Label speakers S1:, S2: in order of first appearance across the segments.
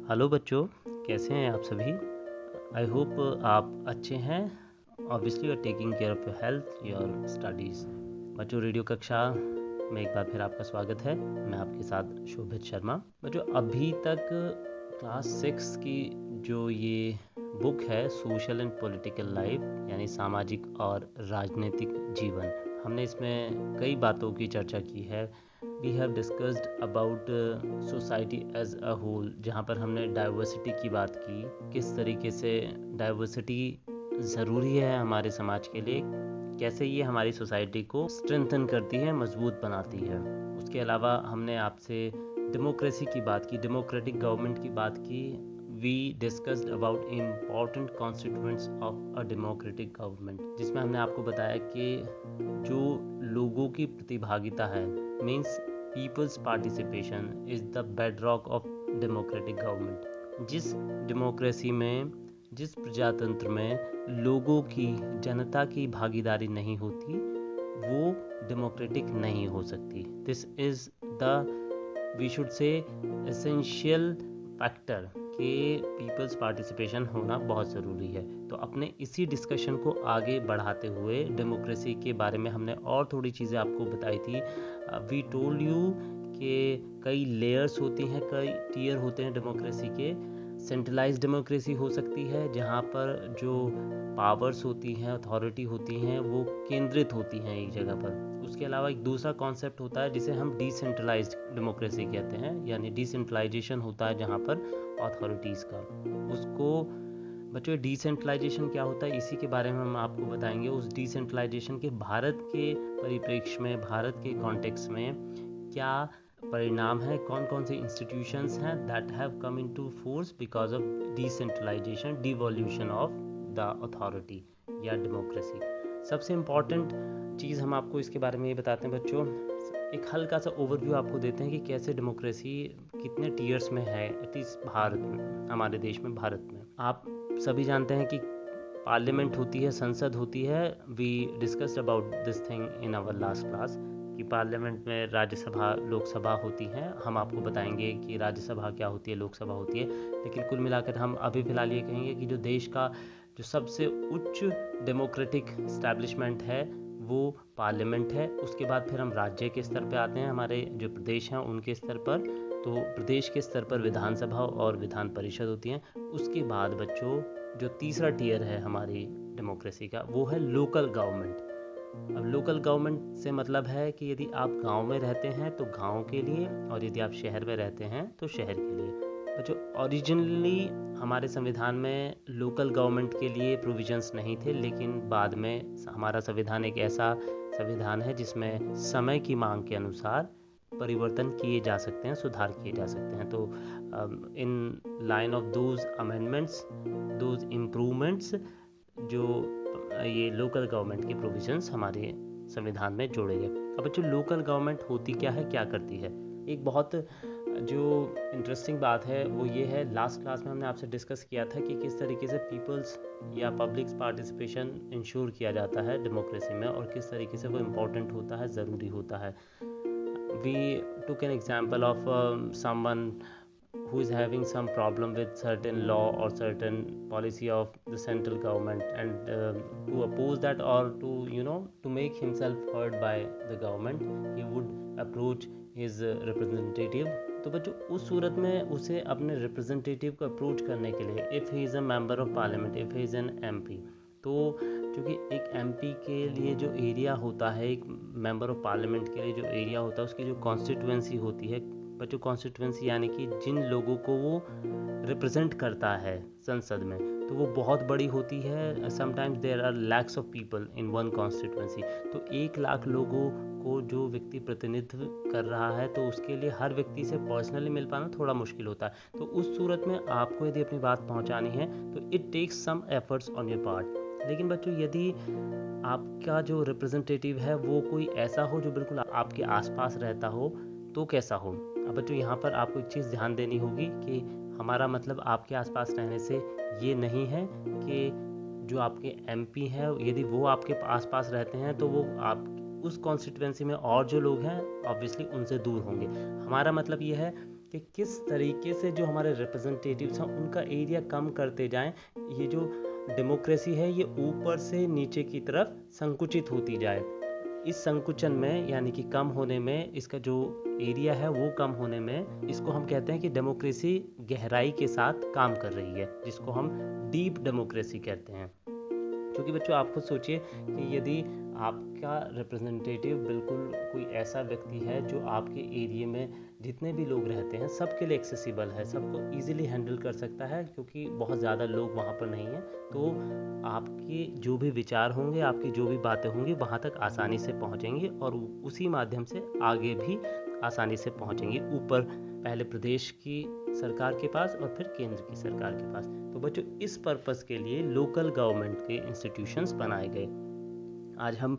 S1: Hello बच्चों, कैसे हैं आप सभी। आई होप आप अच्छे हैं। Obviously you are taking care of your health, your studies. बच्चों, रेडियो कक्षा में एक बार फिर आपका स्वागत है। मैं आपके साथ शोभित शर्मा। बच्चों, अभी तक क्लास 6 की जो ये बुक है, सोशल एंड पॉलिटिकल लाइफ, यानी सामाजिक और राजनीतिक जीवन, हमने इसमें कई बातों की चर्चा की है। We have discussed about society as a whole, जहाँ पर हमने डाइवर्सिटी की बात की, किस तरीके से डाइवर्सिटी ज़रूरी है हमारे समाज के लिए, कैसे ये हमारी सोसाइटी को स्ट्रेंथन करती है, मजबूत बनाती है। उसके अलावा हमने आपसे डेमोक्रेसी की बात की, डेमोक्रेटिक गवर्नमेंट की बात की। We discussed about important constituents of a democratic government, जिसमें हमने आपको बताया कि जो लोगों की प्रतिभागिता है, means peoples participation is the bedrock of democratic government. जिस डेमोक्रेसी में, जिस प्रजातंत्र में लोगों की, जनता की भागीदारी नहीं होती, वो डेमोक्रेटिक नहीं हो सकती। This is the, we should say, essential factor कि पीपल्स पार्टिसिपेशन होना बहुत ज़रूरी है। तो अपने इसी डिस्कशन को आगे बढ़ाते हुए डेमोक्रेसी के बारे में हमने और थोड़ी चीज़ें आपको बताई थी। वी टोल्ड यू कि कई लेयर्स होती हैं, कई टीयर होते हैं डेमोक्रेसी के। सेंट्रलाइज डेमोक्रेसी हो सकती है, जहाँ पर जो पावर्स होती हैं, अथॉरिटी होती हैं, वो केंद्रित होती हैं एक जगह पर। उसके अलावा एक दूसरा कॉन्सेप्ट होता है जिसे हम डिसेंट्रलाइज्ड डेमोक्रेसी कहते हैं, यानी डिसेंट्रलाइजेशन होता है जहाँ पर अथॉरिटीज़ का। उसको बच्चों, डिसेंट्रलाइजेशन क्या होता है, इसी के बारे में हम आपको बताएंगे। उस डिसेंट्रलाइजेशन के भारत के परिप्रेक्ष्य में, भारत के कॉन्टेक्स्ट में क्या परिणाम है, कौन कौन से इंस्टीट्यूशंस हैं that have come into force because of decentralisation, devolution of the authority या डेमोक्रेसी। सबसे इम्पॉर्टेंट चीज़ हम आपको इसके बारे में ये बताते हैं बच्चों, एक हल्का सा ओवरव्यू आपको देते हैं कि कैसे डेमोक्रेसी कितने टीयर्स में है, एटलीस्ट भारत में, हमारे देश में, भारत में। आप सभी जानते हैं कि पार्लियामेंट होती है, संसद होती है। We discussed about this thing in our last class कि पार्लियामेंट में राज्यसभा, लोकसभा होती हैं। हम आपको बताएंगे कि राज्यसभा क्या होती है, लोकसभा होती है। लेकिन कुल मिलाकर हम अभी फ़िलहाल ये कहेंगे कि जो देश का जो सबसे उच्च डेमोक्रेटिक इस्टेब्लिशमेंट है वो पार्लियामेंट है। उसके बाद फिर हम राज्य के स्तर पे आते हैं, हमारे जो प्रदेश हैं उनके स्तर पर। तो प्रदेश के स्तर पर विधानसभा और विधान परिषद होती हैं। उसके बाद बच्चों, जो तीसरा टीयर है हमारी डेमोक्रेसी का, वो है लोकल गवर्नमेंट। अब लोकल गवर्नमेंट से मतलब है कि यदि आप गांव में रहते हैं तो गांव के लिए, और यदि आप शहर में रहते हैं तो शहर के लिए। बच्चों, ओरिजिनली हमारे संविधान में लोकल गवर्नमेंट के लिए प्रोविजंस नहीं थे, लेकिन बाद में हमारा संविधान एक ऐसा संविधान है जिसमें समय की मांग के अनुसार परिवर्तन किए जा सकते हैं, सुधार किए जा सकते हैं। तो in line of those amendments, those improvements, जो ये लोकल गवर्नमेंट के प्रोविजंस हमारे संविधान में जोड़े गए। अब बच्चों, लोकल गवर्नमेंट होती क्या है, क्या करती है। एक बहुत जो इंटरेस्टिंग बात है वो ये है, लास्ट क्लास में हमने आपसे डिस्कस किया था कि किस तरीके से पीपल्स या पब्लिक पार्टिसिपेशन इंश्योर किया जाता है डेमोक्रेसी में, और किस तरीके से वो इम्पोर्टेंट होता है, ज़रूरी होता है। We took an example of someone who is having some problem with certain law or certain policy of the central government, and to oppose that, or to to make himself heard by the government, he would approach his representative. तो बच्चों, उस सूरत में उसे अपने representative को approach करने के लिए, if he is a member of parliament, if he is an MP, तो क्योंकि एक एमपी के लिए जो एरिया होता है, एक मेंबर ऑफ पार्लियामेंट के लिए जो एरिया होता है, उसकी जो कॉन्स्टिट्यूएंसी होती है बच्चों, कॉन्स्टिट्यूएंसी यानी कि जिन लोगों को वो रिप्रेजेंट करता है संसद में, तो वो बहुत बड़ी होती है। Sometimes there are lakhs of people in one constituency. तो 1 लाख लोगों को जो व्यक्ति प्रतिनिधित्व कर रहा है, तो उसके लिए हर व्यक्ति से पर्सनली मिल पाना थोड़ा मुश्किल होता है। तो उस सूरत में आपको यदि अपनी बात पहुंचानी है तो it takes some efforts on your part. लेकिन बच्चों, यदि आपका जो रिप्रेजेंटेटिव है वो कोई ऐसा हो जो बिल्कुल आपके आसपास रहता हो, तो कैसा हो। अब बच्चों, यहाँ पर आपको एक चीज़ ध्यान देनी होगी कि हमारा मतलब आपके आसपास रहने से ये नहीं है कि जो आपके एमपी हैं, यदि वो आपके आसपास रहते हैं तो वो आप उस कॉन्स्टिट्यूएंसी में और जो लोग हैं ऑब्वियसली उनसे दूर होंगे। हमारा मतलब ये है कि किस तरीके से जो हमारे रिप्रेजेंटेटिव्स हैं उनका एरिया कम करते जाएं। ये जो डेमोक्रेसी है ये ऊपर से नीचे की तरफ संकुचित होती जाए। इस संकुचन में यानी कि कम होने में, इसका जो एरिया है वो कम होने में, इसको हम कहते हैं कि डेमोक्रेसी गहराई के साथ काम कर रही है, जिसको हम डीप डेमोक्रेसी कहते हैं। क्योंकि बच्चों आप खुद सोचिए कि यदि आपका रिप्रेजेंटेटिव बिल्कुल कोई ऐसा व्यक्ति है जो आपके एरिया में जितने भी लोग रहते हैं सबके लिए एक्सेसिबल है, सबको इजीली हैंडल कर सकता है, क्योंकि बहुत ज़्यादा लोग वहाँ पर नहीं हैं, तो आपके जो भी विचार होंगे, आपकी जो भी बातें होंगी वहाँ तक आसानी से पहुँचेंगी और उसी माध्यम से आगे भी आसानी से पहुँचेंगी, ऊपर पहले प्रदेश की सरकार के पास और फिर केंद्र की सरकार के पास। तो बच्चों इस पर्पस के लिए लोकल गवर्नमेंट के इंस्टीट्यूशंस बनाए गए। आज हम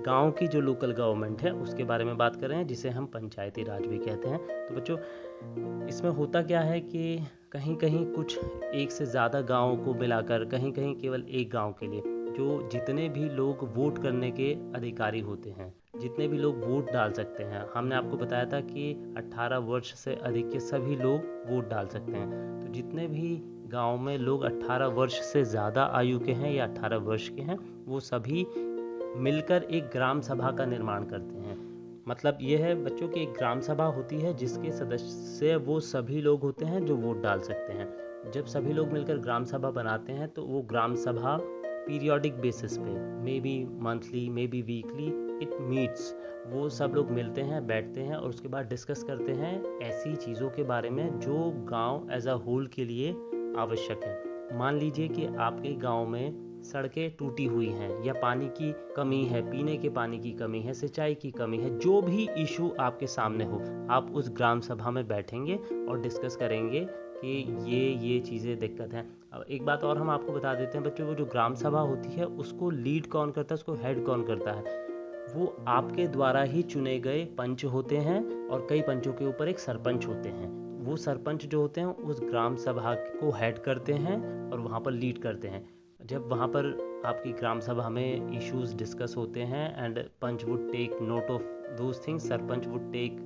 S1: गांव की जो लोकल गवर्नमेंट है उसके बारे में बात कर रहे हैं, जिसे हम पंचायती राज भी कहते हैं। तो बच्चों इसमें होता क्या है कि कहीं कहीं कुछ एक से ज़्यादा गाँव को मिलाकर, कहीं कहीं केवल एक गाँव के लिए जो जितने भी लोग वोट करने के अधिकारी होते हैं, जितने भी लोग वोट डाल सकते हैं, हमने आपको बताया था कि 18 वर्ष से अधिक के सभी लोग वोट डाल सकते हैं। तो जितने भी गांव में लोग 18 वर्ष से ज़्यादा आयु के हैं या 18 वर्ष के हैं, वो सभी मिलकर एक ग्राम सभा का निर्माण करते हैं। मतलब ये है बच्चों की एक ग्राम सभा होती है जिसके सदस्य वो सभी लोग होते हैं जो वोट डाल सकते हैं। जब सभी लोग मिलकर ग्राम सभा बनाते हैं तो वो ग्राम सभा पीरियोडिक बेसिस पे, may be monthly, may be weekly, it meets, वो सब लोग मिलते हैं, बैठते हैं और उसके बाद डिस्कस करते हैं ऐसी चीज़ों के बारे में जो गांव एज अ होल के लिए आवश्यक है। मान लीजिए कि आपके गांव में सड़कें टूटी हुई हैं या पानी की कमी है, पीने के पानी की कमी है, सिंचाई की कमी है, जो भी इशू आपके सामने हो, आप उस ग्राम सभा में बैठेंगे और डिस्कस करेंगे कि ये चीज़ें दिक्कत हैं। अब एक बात और हम आपको बता देते हैं बच्चों, वो जो ग्राम सभा होती है उसको लीड कौन करता है, उसको हेड कौन करता है? वो आपके द्वारा ही चुने गए पंच होते हैं और कई पंचों के ऊपर एक सरपंच होते हैं। वो सरपंच जो होते हैं उस ग्राम सभा को हेड करते हैं और वहाँ पर लीड करते हैं। जब वहाँ पर आपकी ग्राम सभा में इश्यूज डिस्कस होते हैं and panch would take note of those things, sarpanch would take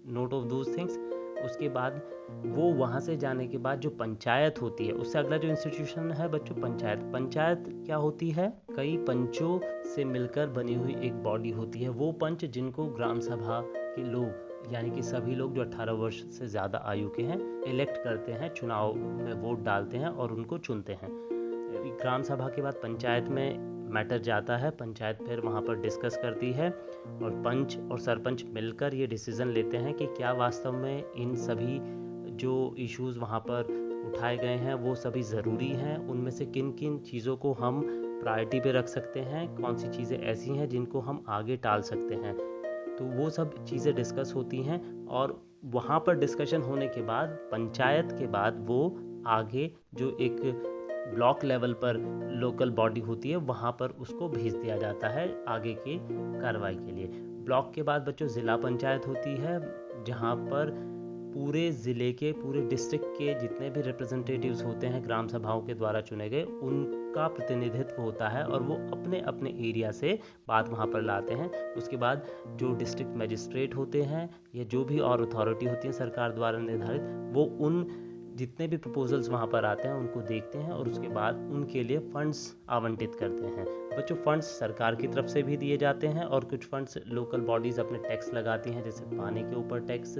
S1: note of those things, उसके बाद वो वहाँ से जाने के बाद जो पंचायत होती है, उससे अगला जो इंस्टीट्यूशन है बच्चों पंचायत। पंचायत क्या होती है? कई पंचों से मिलकर बनी हुई एक बॉडी होती है। वो पंच जिनको ग्राम सभा के लोग यानी कि सभी लोग जो 18 वर्ष से ज़्यादा आयु के हैं इलेक्ट करते हैं, चुनाव में वोट डालते हैं और उनको चुनते हैं। ग्राम सभा के बाद पंचायत में मैटर जाता है, पंचायत फिर वहाँ पर डिस्कस करती है और पंच और सरपंच मिलकर ये डिसीज़न लेते हैं कि क्या वास्तव में इन सभी जो इश्यूज़ वहाँ पर उठाए गए हैं वो सभी ज़रूरी हैं, उनमें से किन किन चीज़ों को हम प्रायोरिटी पे रख सकते हैं, कौन सी चीज़ें ऐसी हैं जिनको हम आगे टाल सकते हैं। तो वो सब चीज़ें डिस्कस होती हैं और वहाँ पर डिस्कशन होने के बाद पंचायत के बाद वो आगे जो एक ब्लॉक लेवल पर लोकल बॉडी होती है वहाँ पर उसको भेज दिया जाता है आगे की कार्रवाई के लिए। ब्लॉक के बाद बच्चों ज़िला पंचायत होती है, जहाँ पर पूरे ज़िले के, पूरे डिस्ट्रिक्ट के जितने भी रिप्रेजेंटेटिव्स होते हैं ग्राम सभाओं के द्वारा चुने गए, उनका प्रतिनिधित्व होता है और वो अपने अपने एरिया से बात वहाँ पर लाते हैं। उसके बाद जो डिस्ट्रिक्ट मजिस्ट्रेट होते हैं या जो भी और अथॉरिटी होती है सरकार द्वारा निर्धारित, वो उन जितने भी प्रपोजल्स वहाँ पर आते हैं उनको देखते हैं और उसके बाद उनके लिए फंड्स आवंटित करते हैं। बच्चों फंड्स सरकार की तरफ से भी दिए जाते हैं और कुछ फंड्स लोकल बॉडीज़ अपने टैक्स लगाती हैं, जैसे पानी के ऊपर टैक्स,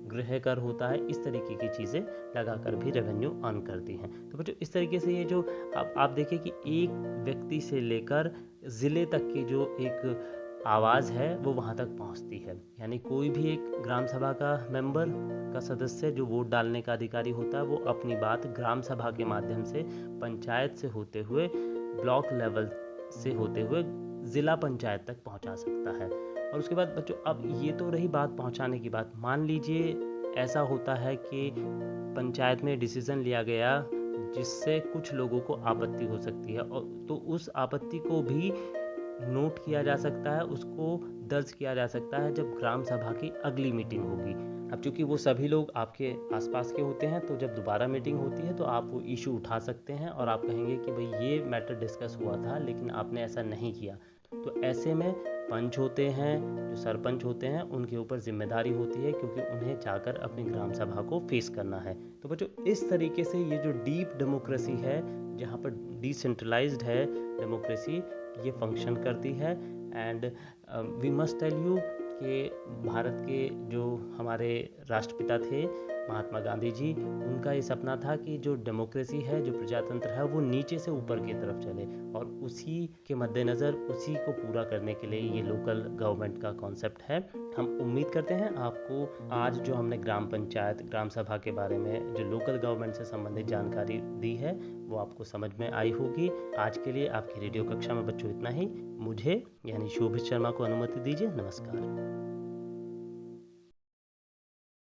S1: गृह कर होता है, इस तरीके की चीज़ें लगाकर भी रेवेन्यू अर्न करती हैं। तो बच्चों इस तरीके से ये जो आप देखिए कि एक व्यक्ति से लेकर ज़िले तक की जो एक आवाज़ है वो वहाँ तक पहुँचती है। यानी कोई भी एक ग्राम सभा का मेंबर का सदस्य जो वोट डालने का अधिकारी होता है वो अपनी बात ग्राम सभा के माध्यम से पंचायत से होते हुए, ब्लॉक लेवल से होते हुए ज़िला पंचायत तक पहुँचा सकता है। और उसके बाद बच्चों अब ये तो रही बात पहुँचाने की बात। मान लीजिए ऐसा होता है कि पंचायत में डिसीज़न लिया गया जिससे कुछ लोगों को आपत्ति हो सकती है, और तो उस आपत्ति को भी नोट किया जा सकता है, उसको दर्ज किया जा सकता है जब ग्राम सभा की अगली मीटिंग होगी। अब चूंकि वो सभी लोग आपके आसपास के होते हैं तो जब दोबारा मीटिंग होती है तो आप वो इशू उठा सकते हैं और आप कहेंगे कि भाई ये मैटर डिस्कस हुआ था लेकिन आपने ऐसा नहीं किया। तो ऐसे में पंच होते हैं, जो सरपंच होते हैं, उनके ऊपर जिम्मेदारी होती है, क्योंकि उन्हें जाकर अपनी ग्राम सभा को फेस करना है। तो बच्चों, इस तरीके से ये जो डीप डेमोक्रेसी है, जहाँ पर डिसेंट्रलाइज्ड है डेमोक्रेसी, ये फंक्शन करती है। And we must tell you कि भारत के जो हमारे राष्ट्रपिता थे महात्मा गांधी जी, उनका ये सपना था कि जो डेमोक्रेसी है, जो प्रजातंत्र है, वो नीचे से ऊपर की तरफ चले, और उसी के मद्देनज़र उसी को पूरा करने के लिए ये लोकल गवर्नमेंट का कॉन्सेप्ट है। हम उम्मीद करते हैं आपको आज जो हमने ग्राम पंचायत, ग्राम सभा के बारे में जो लोकल गवर्नमेंट से संबंधित जानकारी दी है, वो आपको समझ में आई होगी। आज के लिए आपकी रेडियो कक्षा में बच्चों इतना ही। मुझे यानी शोभित शर्मा को अनुमति दीजिए। नमस्कार।